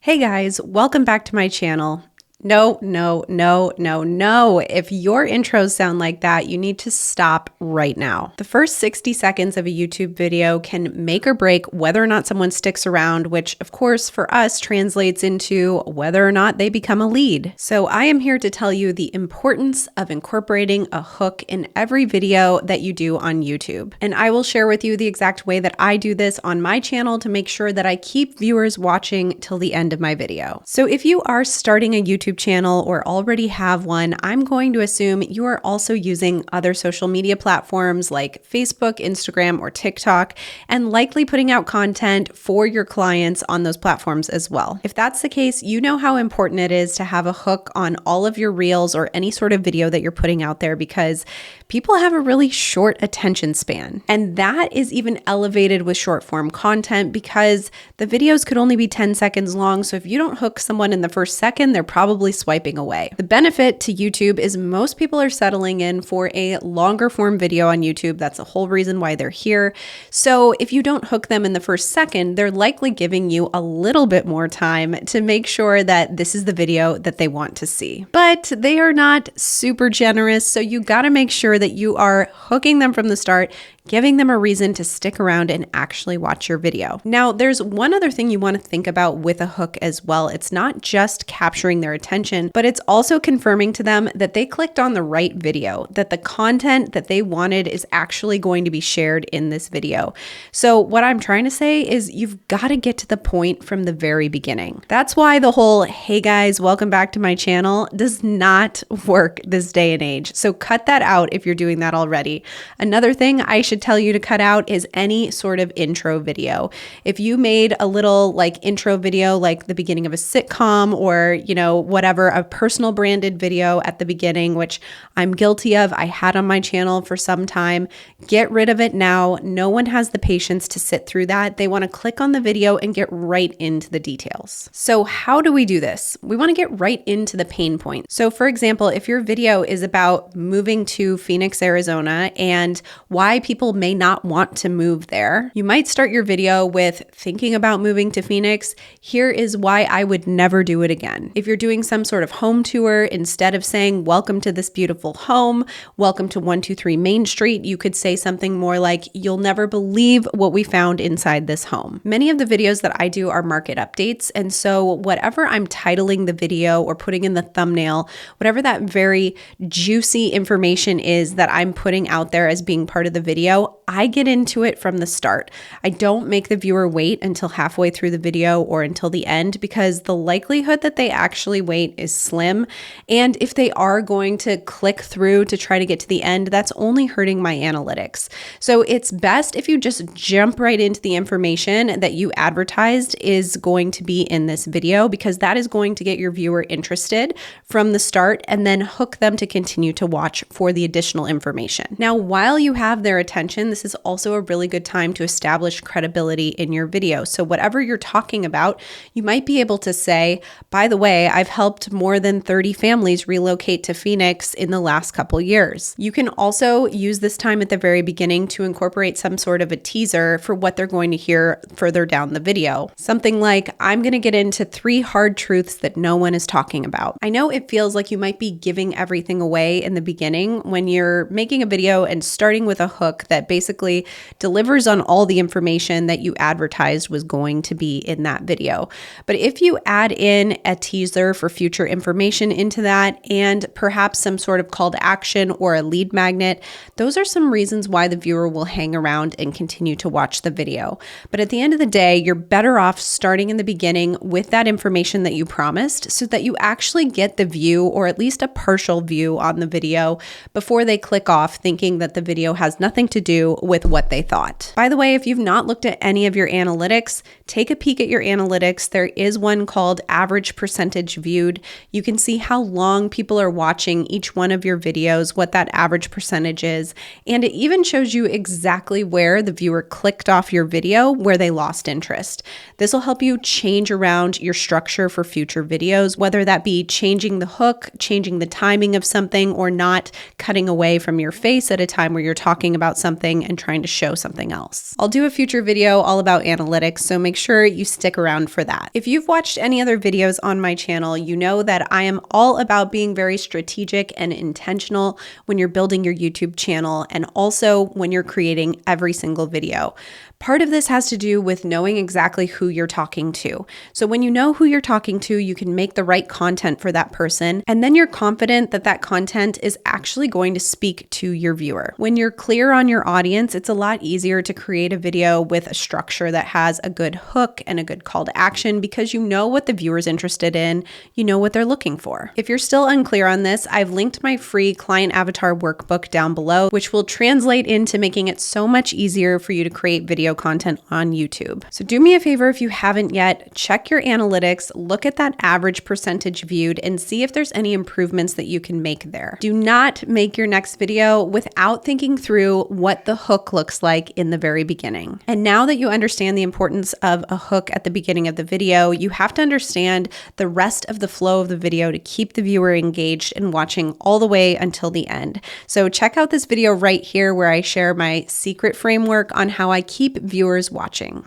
Hey guys, welcome back to my channel. No. If your intros sound like that, you need to stop right now. The first 60 seconds of a YouTube video can make or break whether or not someone sticks around, which of course for us translates into whether or not they become a lead. So I am here to tell you the importance of incorporating a hook in every video that you do on YouTube. And I will share with you the exact way that I do this on my channel to make sure that I keep viewers watching till the end of my video. So if you are starting a YouTube channel or already have one, I'm going to assume you are also using other social media platforms like Facebook, Instagram, or TikTok, and likely putting out content for your clients on those platforms as well. If that's the case, you know how important it is to have a hook on all of your reels or any sort of video that you're putting out there, because people have a really short attention span. And that is even elevated with short form content because the videos could only be 10 seconds long. So if you don't hook someone in the first second, they're probably swiping away. The benefit to YouTube is most people are settling in for a longer form video on YouTube. That's the whole reason why they're here. So if you don't hook them in the first second, they're likely giving you a little bit more time to make sure that this is the video that they want to see. But they are not super generous, so you got to make sure that you are hooking them from the start, giving them a reason to stick around and actually watch your video. Now, there's one other thing you want to think about with a hook as well. It's not just capturing their attention, but it's also confirming to them that they clicked on the right video, that the content that they wanted is actually going to be shared in this video. So what I'm trying to say is you've got to get to the point from the very beginning. That's why the whole, hey guys, welcome back to my channel does not work this day and age. So cut that out if you're doing that already. Another thing I should tell you to cut out is any sort of intro video. If you made a little intro video, like the beginning of a sitcom or, whatever, a personal branded video at the beginning, which I'm guilty of, I had on my channel for some time, get rid of it now. No one has the patience to sit through that. They want to click on the video and get right into the details. So how do we do this? We want to get right into the pain point. So for example, if your video is about moving to Phoenix, Arizona, and why people may not want to move there, you might start your video with thinking about moving to Phoenix. Here is why I would never do it again. If you're doing some sort of home tour, instead of saying, welcome to this beautiful home, welcome to 123 Main Street, you could say something more like, you'll never believe what we found inside this home. Many of the videos that I do are market updates. And so whatever I'm titling the video or putting in the thumbnail, whatever that very juicy information is that I'm putting out there as being part of the video, I get into it from the start. I don't make the viewer wait until halfway through the video or until the end, because the likelihood that they actually wait is slim. And if they are going to click through to try to get to the end, that's only hurting my analytics. So it's best if you just jump right into the information that you advertised is going to be in this video, because that is going to get your viewer interested from the start and then hook them to continue to watch for the additional information. Now, while you have their attention, this is also a really good time to establish credibility in your video. So whatever you're talking about, you might be able to say, by the way, I've helped more than 30 families relocate to Phoenix in the last couple years. You can also use this time at the very beginning to incorporate some sort of a teaser for what they're going to hear further down the video. Something like, I'm going to get into 3 hard truths that no one is talking about. I know it feels like you might be giving everything away in the beginning when you're making a video and starting with a hook that basically delivers on all the information that you advertised was going to be in that video. But if you add in a teaser for future information into that and perhaps some sort of call to action or a lead magnet, those are some reasons why the viewer will hang around and continue to watch the video. But at the end of the day, you're better off starting in the beginning with that information that you promised so that you actually get the view, or at least a partial view, on the video before they click off thinking that the video has nothing to do with what they thought. By the way, if you've not looked at any of your analytics, take a peek at your analytics. There is one called average percentage viewed. You can see how long people are watching each one of your videos, what that average percentage is, and it even shows you exactly where the viewer clicked off your video, where they lost interest. This will help you change around your structure for future videos, whether that be changing the hook, changing the timing of something, or not cutting away from your face at a time where you're talking about something and trying to show something else. I'll do a future video all about analytics, so make sure you stick around for that. If you've watched any other videos on my channel, you know that I am all about being very strategic and intentional when you're building your YouTube channel and also when you're creating every single video. Part of this has to do with knowing exactly who you're talking to. So when you know who you're talking to, you can make the right content for that person, and then you're confident that that content is actually going to speak to your viewer. When you're clear on your audience, it's a lot easier to create a video with a structure that has a good hook and a good call to action because you know what the viewer's interested in, you know what they're looking for. If you're still unclear on this, I've linked my free client avatar workbook down below, which will translate into making it so much easier for you to create video content on YouTube. So do me a favor, if you haven't yet, check your analytics, look at that average percentage viewed, and see if there's any improvements that you can make there. Do not make your next video without thinking through what the hook looks like in the very beginning. And now that you understand the importance of a hook at the beginning of the video, you have to understand the rest of the flow of the video to keep the viewer engaged and watching all the way until the end. So check out this video right here where I share my secret framework on how I keep viewers watching.